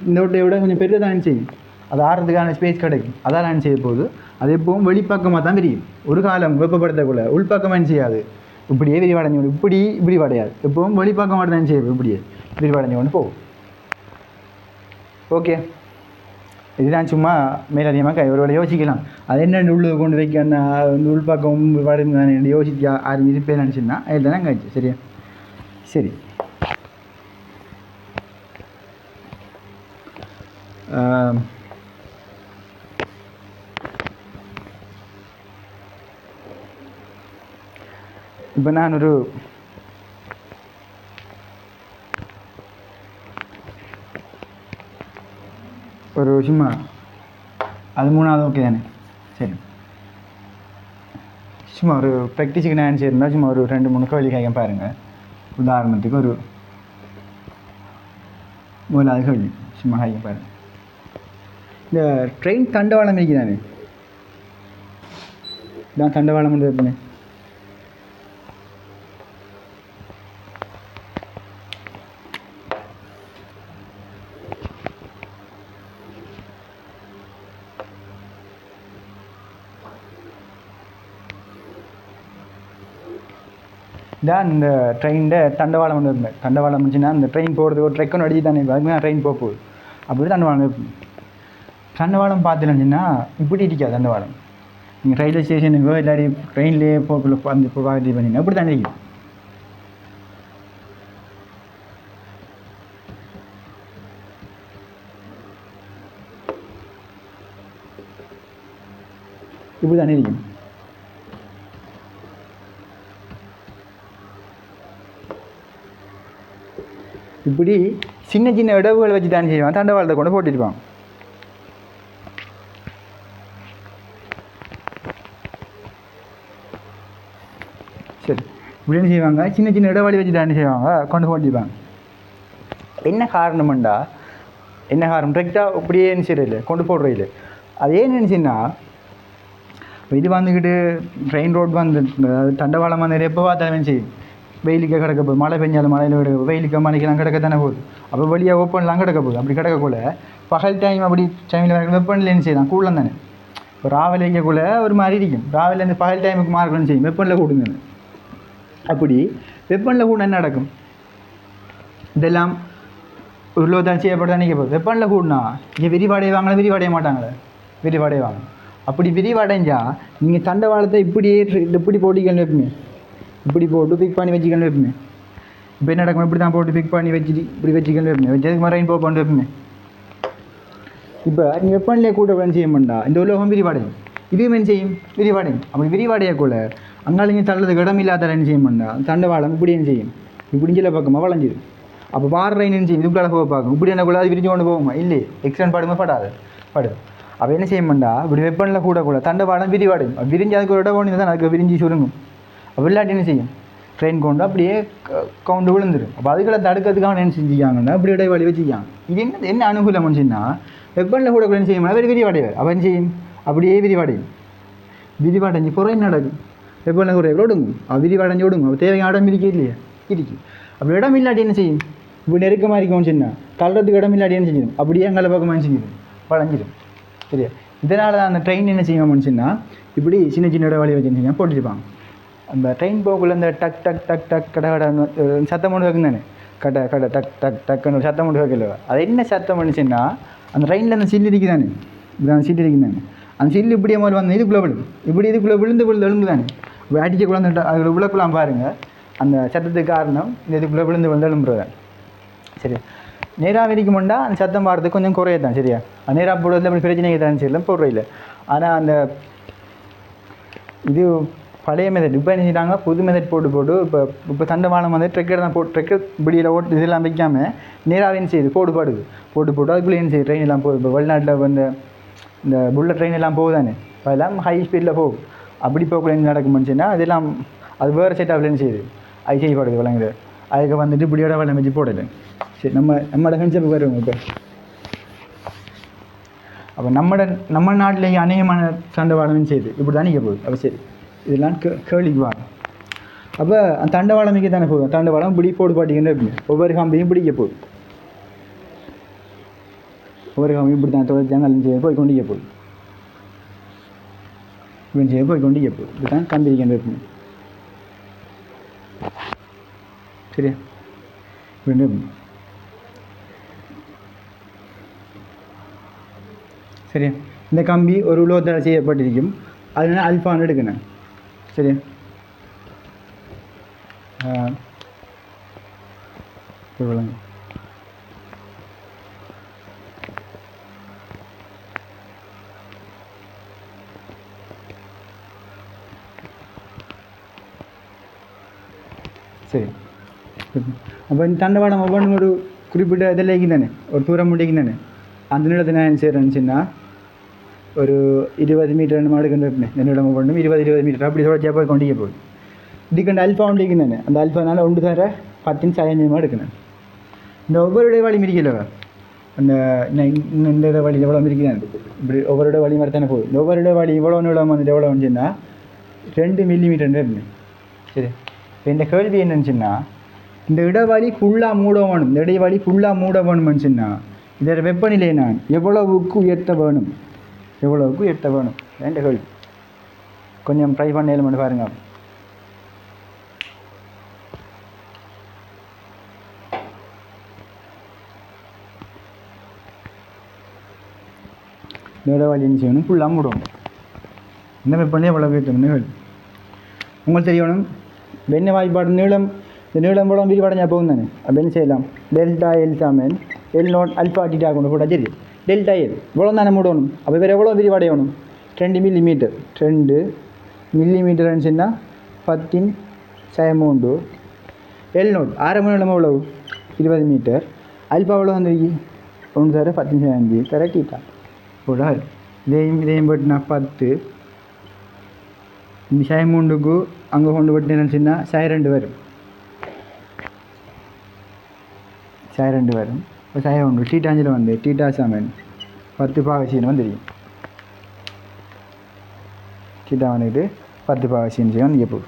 இந்த ஓட்டையை விட கொஞ்சம் பெருத்த தானே செய்யும். அது ஆடுறதுக்கான ஸ்பேஸ் கிடைக்கும். அதான் நான் செய்ய போகுது. அது எப்பவும் வெளிப்பக்கமாக தான் விரியும். ஒரு காலம் வெப்பப்படுத்தக்குள்ள உள்பக்கமாக என்ன செய்யாது, இப்படியே விரிவடைஞ்சு கொண்டு விரிவடையாது. எப்பவும் வெளிப்பக்கமாக தான் செய்யும், இப்படியே விரிவடைஞ்சு கொண்டு போகும். ஓகே, இதுதான் சும்மா மேலதிகமாக ஒரு வேலை யோசிக்கலாம். அது என்ன உள்ளே கொண்டு வைக்க அந்த உள்பக்கம் வடைந்து யோசிச்சு யாரும் இருப்பேன்னு நினச்சின்னா அதில் தான் கழிச்சு. சரியா, சரி. இப்போ நான் ஒரு சும்மா அது 3வது ஓகே தானே. சரி, சும்மா ஒரு ப்ராக்டிஸுக்கு நான் செய்யிருந்தால் சும்மா ஒரு 2-3 கேள்வி கேட்க பாருங்கள். உதாரணத்துக்கு ஒரு 1வது கேள்வி சும்மா கேட்க பாருங்கள். இந்த ட்ரெயின் தண்டவாளம் இருக்குதானே, நான் தண்டவாளம் கொண்டு வைப்பேன். தான் இந்த ட்ரெயினில் தண்டவாளம் ஒன்று இருந்தேன். தண்டவாளம் இருந்துச்சுன்னா அந்த ட்ரெயின் போகிறதுக்கு ஒரு ட்ரெக்கொன்று அடிச்சு தானே அதுக்கு ட்ரெயின் போகுது. அப்படி தண்டவாளம் தண்டவாளம் பார்த்துருந்துச்சுன்னா இப்படி இருக்காது. தண்டவாளம் நீங்கள் ரயில்வே ஸ்டேஷனுக்கோ இல்லாடி ட்ரெயின்லேயே போக்குள்ள அந்த பார்த்து பண்ணிங்கன்னா இப்படி தானே இருக்கும். இப்படி தானே இருக்கும். இப்படி சின்ன சின்ன இடவுகளை வச்சு தான் செய்வாங்க. தண்டவாளத்தை கொண்டு போட்டிருப்பாங்க. சரி, இப்படி என்ன செய்வாங்க, சின்ன சின்ன இடவெளி வச்சு தான் செய்வாங்க, கொண்டு போட்டிருப்பாங்க. என்ன காரணம்டா, என்ன காரணம், கரெக்டாக இப்படியே என்ன செய்யறதில்லை, கொண்டு போடுறதில்லை. அது ஏன்னு நினச்சின்னா, இது வந்துக்கிட்டு ட்ரெயின் ரோட் வந்து தண்டவாளம் வந்து எப்போ பார்த்தாலும் செய்யும். வெயிலுக்கு கிடக்க போகுது, மழை பெஞ்சாலும் மழையில் கிடக்க போகுது, வெயிலுக்கு மழைக்கெல்லாம் கிடக்க தானே போகுது. அப்போ வழியாக ஓப்பன்லாம் கிடக்க போகுது. அப்படி கிடக்கக்குள்ள பகல் டைம் அப்படி டைமில் வெப்பநிலை என்ன செய்யலாம், கூடலாம் தானே. இப்போ ராவல் வைக்கக்குள்ள ஒரு மாதிரி இருக்கும். ராவிலேருந்து பகல் டைமுக்கு மார்க்கணும்னு செய்யும், வெப்பநிலை கூடுங்க. அப்படி வெப்பநிலை கூட என்ன நடக்கும், இதெல்லாம் ஒரு தான் செய்யப்பட்டு நினைக்க போகுது. வெப்பநிலை கூடனா இங்கே விரிவடைவாங்களா, விரிவடைய மாட்டாங்களே, விரிவடைவாங்க. அப்படி விரிவடைஞ்சால் நீங்கள் தண்டவாளத்தை இப்படியே இப்படி போட்டிக்கணும் வைப்பீங்க, இப்படி போட்டு பிக் பண்ணி வச்சுக்கணும் வைப்பீங்க. இப்போ என்ன நடக்கும் இப்படி தான் போட்டு பிக் பண்ணி வச்சுட்டு இப்படி வச்சுக்கல வைப்பேன் வச்சதுக்கு மாதிரி ரெயின் போட்டு வைப்பேன். இப்போ நீ வெப்பநிலையை கூட செய்ய மாட்டா இந்த உலோகம் விரிவடையும், இதுவும் என்ன செய்யும் விரிவடையும். அப்படி விரிவடையக்குள்ள அங்கால நீ தள்ளதுக்கு இடம் இல்லாத என்ன செய்ய மாட்டா தண்டவாளம் இப்படி என்ன செய்யும் இப்படி சில பக்கமாக வளைஞ்சிடும். அப்போ பாடுற என்ன செய்யும் இதுக்குள்ள போக பார்க்கும் இப்படி என்னக்குள்ள அது விரிஞ்சு கொண்டு போகுமா இல்லை எக்ஸ்டெண்ட் படுமா படாது படும். அப்போ என்ன செய்ய மாட்டா இப்படி வெப்பநிலை கூட தண்டவாளம் விரிவடையும். விரிஞ்சு அதுக்கு ஒரு இடம் ஒன்று தான் அதுக்கு விரிஞ்சு சுருங்கும். அப்போ இல்லாட்டி என்ன செய்யும் ட்ரெயின் கொண்டு அப்படியே கவுண்டு விழுந்துடும். அப்போ அதுக்குள்ள தடுக்கிறதுக்காக என்ன செஞ்சுக்காங்கன்னா அப்படி இடைவெளி வச்சுக்காங்க. இது என்ன அனுகூலம் சொன்னால் வெப்பநிலை கூட என்ன செய்யும் அவர் விரிவடைவார். அப்போ என்ன செய்யும் அப்படியே விரிவடையும். விரிவடைஞ்சு புறம் நடக்கும் வெப்பநிலை கூட ஒடுங்கும். விரிவடைஞ்சு ஒடுங்கும். அப்போ தேவையான இடம் இருக்கு இல்லையா இருக்கு. அப்படி இடம் இல்லாட்டி என்ன செய்யும் இப்படி நெருக்கமாக இருக்கும்னு சொன்னால் தள்ளுறதுக்கு இடம் இல்லாட்டி என்ன செஞ்சிடும் அப்படியே அங்கே பக்கமாக செஞ்சிடும் வளைஞ்சிடும். சரியா இதனால் தான் அந்த ட்ரெயின் என்ன செய்வோம்னு சொன்னால் இப்படி சின்ன சின்ன இடைவெளி வச்சுருந்தீங்க போட்டுருப்பாங்க. அந்த ட்ரெயின் போக்குள்ள இந்த டக் டக் டக் டக் கடை கடை சத்தம் ஒன்று வைக்கும் தானே கடை கடை டக் டக் டக்குன்னு சத்தம் ஒன்று வைக்கல. அது என்ன சத்தம் பண்ணுச்சுன்னா அந்த ட்ரெயினில் அந்த சில்லு இருக்குது தானே இப்படி அந்த சில்லு இருக்குது தானே அந்த சில்லு இப்படியே மாதிரி வந்து இதுக்குள்ளே விழும் இப்படி இதுக்குள்ளே விழுந்து எழும்பு தானே இப்படி அடிக்கக்குள்ள அந்த அதில் விளக்குலாம் பாருங்கள் அந்த சத்தத்துக்கு காரணம் இந்த இதுக்குள்ளே விழுந்து எழும்புறது. சரி நேராக விரிக்கும்ண்டா அந்த சத்தம் பாடுறதுக்கு கொஞ்சம் குறைய தான். சரியா அது நேராக போடுறதுல அப்படி பிரச்சனைக்கு தான் சரியில்லை போடுற இல்லை. ஆனால் அந்த இது பழைய மெத்தட் இப்போ என்ன செய்கிறாங்க புது மெத்தட் போட்டு இப்போ தண்டவாளம் வந்து ட்ரெக்கர் தான் ட்ரெக்கர் இப்படியில் ஓட்டு இதெல்லாம் வைக்காமல் நேராக என்ன செய்யுது போடுது போட்டு அதுக்குள்ளே என்ன செய்யுது ட்ரெயின் எல்லாம் போகுது. இப்போ வெளிநாட்டில் வந்து இந்த புல்லட் ட்ரெயின் எல்லாம் போகுதானே அதெல்லாம் ஹை ஸ்பீடில் போகும். அப்படி போக்குள்ள என்ன நடக்கும்னு சொன்னால் அதெல்லாம் அது வேறு செட்டாக என்ன செய்யுது அது செய்யப்படுது விளங்குது. அதுக்கு வந்துட்டு இப்படியோட வெள்ளம் வச்சு போடலை. சரி நம்மளோட கன்செப்ட் வருவோம். இப்போ அப்போ நம்ம நாட்டிலேயே அநேகமான தண்டவாளம் செய்யுது இப்படி தான் நிற்க போகுது. அப்போ சரி இதெல்லாம் கேள்விக்கு வாங்க. அப்போ அந்த தண்டவாளமிக்கு தானே போகும் தண்டவாளம் இப்படி போடு பாட்டிங்கன்னா இருப்பீங்க ஒவ்வொரு காம்பியும் பிடிக்க போகுது ஒவ்வொரு காம்பியும் இப்படி தான் தொடர்ச்சியாக செய்ய போய் கொண்டிக்க போகுது இப்படி செய்ய போய் கொண்டிக்க போகுது இப்படி தான் கம்பிரிக்கின்ற இருப்பீங்க. சரியா இப்படி சரியா இந்த கம்பி ஒரு உலோகத்தால் செய்யப்பட்டிருக்கும். அதனால அல்ஃபான்னு எடுக்கணும். சரியா சரி அப்போ இந்த தண்டவாளம் ஒவ்வொன்றும் ஒரு குறிப்பிட்ட இதில் தானே ஒரு தூரம் முடிக்கு தானே அந்த நிலத்தை நான் என்ன செய்கிறேன்னுச்சுன்னா ஒரு 20 மீட்டர் நம்ம எடுக்கின்ற இந்த நிலம் ஒவ்வொன்றும் 20 மீட்டர் அப்படி தொடர்ச்சியாக போய் கொண்டிக்க போகுது. இதுக்கு அல்ஃபா ஒன்றிக்கு தானே அந்த அல்ஃபானால் ஒன்று தர 10 சதவீதமாக எடுக்கணும். இந்த ஒவ்வொரு இடைவெளி மிரிக்கலவா அந்த இந்த இடைவெளி எவ்வளோ மிரிக்குதான் இப்படி ஒவ்வொரு இடைவெளி மாதிரி தானே போகுது. இந்த ஒவ்வொரு இடைவெளி இவ்வளோ நிலம் வந்துட்டு எவ்வளோ வந்துச்சுன்னா 2 மில்லிமீட்டர் இருந்தேன். சரி இப்போ இந்த கேள்வி என்னச்சுன்னா இந்த இடைவெளி ஃபுல்லாக மூட வேணும். இந்த இடைவெளி ஃபுல்லாக மூட வேணும்னுச்சுன்னா இதோட வெப்பநிலை நான் எவ்வளவுக்கு உயர்த்த வேணும் என்ற கேள்வி. கொஞ்சம் ட்ரை பண்ண மட்டும் பாருங்க. இடைவெளி என்ன செய்யணும் ஃபுல்லாக மூடணும். இந்த வெப்பநிலை எவ்வளோ உயர்த்தணும்னு கேள்வி உங்களுக்கு தெரியணும். வெண்ணெய் வாய்ப்பாடு நீளம் இந்த நீளம் மூலம் விரிவடைஞ்சா போகும் தானே. அப்போ என்ன செய்யலாம் டெல்டா எல் சாமன் எல் நோட் அல்ஃபா டீட்டா கொண்டு போட்டால் சரி டெல்டா எல் இவ்வளோ தானே மூடணும். அப்போ வேறு எவ்வளோ விரிவடையணும் 2 மில்லிமீட்டர் 2 மில்லிமீட்டர்னு சொன்னால் 10⁻³ எல் நோட் ஆரம்ப நீளம் எவ்வளவு 20 மீட்டர் அல்ஃபா எவ்வளோ வந்துருக்கு 1 தர 10⁻5 தர டீட்டா போடா. இதையும் போட்டுனா 10 இந்த 3க்கு அங்கே கொண்டு போட்டு சொன்னால் 2 வரும் 2 வரும். இப்போ 1 டீட்டாஞ்சில் வந்து டீட்டா சமன் 10 பாகசின்னு வந்துருக்கு. டீட்டா வந்துட்டு 10 பாகசின்னு செய்ய வந்து போகுது.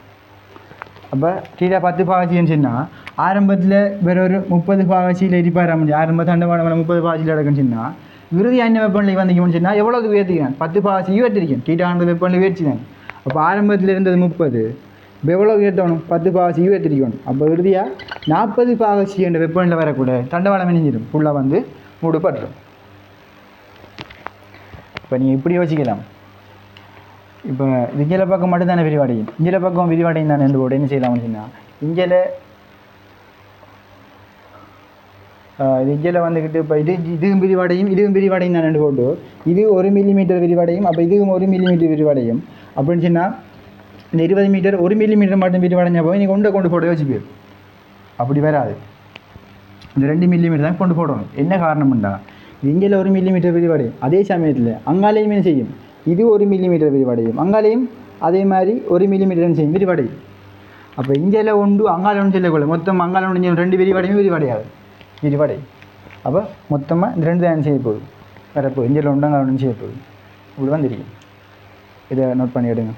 அப்போ டீட்டா 10 பாகசின்னு சொன்னால் ஆரம்பத்தில் வேறு ஒரு 30 பாகசியில் இருப்பார் அமைஞ்சு ஆரம்பத்தில் தண்டவாளம் 30 பாகசியில் நடக்குன்னு சொன்னால் இறுதி என்ன வெப்பநிலை வந்திக்கணும்னு சொன்னால் எவ்வளோ உயர்த்திக்கிறேன் 10 பாகசி உயர்த்திருக்கேன். டீட்டானது வெப்பநிலை உயர்ச்சி தான். அப்போ ஆரம்பத்தில் இருந்தது 30 இப்போ எவ்வளோ உயர்த்தணும் 10 பாகசி உயர்த்திருக்கணும். அப்போ இறுதியாக 40 பாகசி என்ற வெப்பநிலை வரக்கூட தண்டவாளம் இணைஞ்சிடும் ஃபுல்லாக வந்து மூடப்பட்டுரும். இப்போ நீங்கள் இப்படி யோசிக்கலாம். இப்போ இங்கே பக்கம் மட்டும் தானே விரிவடையும் இங்கே பக்கம் விரிவடையும் தானே என்று என்ன செய்யலாம் அப்படின்னா இங்கே இது இதில் வந்துக்கிட்டு இப்போ இதுவும் விரிவடையும் நான் ரெண்டு போட்டு இது 1 மில்லிமீட்டர் விரிவடையும், அப்போ இதுவும் 1 மில்லிமீட்டர் விரிவடையும் அப்படின்னு சொன்னால் இந்த 20 மீட்டர் 1 மில்லிமீட்டர் மட்டும் விரிவடைஞ்ச போய் நீங்கள் கொண்டு போட்டு வச்சுப்பீர். அப்படி வராது, இந்த 2 மில்லிமீட்டர் தான் கொண்டு போடணும். என்ன காரணம்ண்டா இங்கே 1 மில்லிமீட்டர் விரிவடையும், அதே சமயத்தில் அங்காலையும் என்ன செய்யும், இது 1 மில்லிமீட்டர் விரிவடையும், அங்காலையும் அதே மாதிரி 1 மில்லிமீட்டர் செய்யும் விரிவடையும். அப்போ இந்தியாவில் ஒன்று அங்கால ஒன்று சொல்லக்கூட மொத்தம் அங்கால ஒன்று 2 விரிவடையாது. அப்போ மொத்தமாக இந்த 2 தான் செய்ய போகுது வரப்போகுது. இந்தியாவில் ஒன்று அங்கால ஒன்று செய்ய போகுது. இப்படி வந்துருக்கு. இதை நோட் பண்ணி எடுங்க.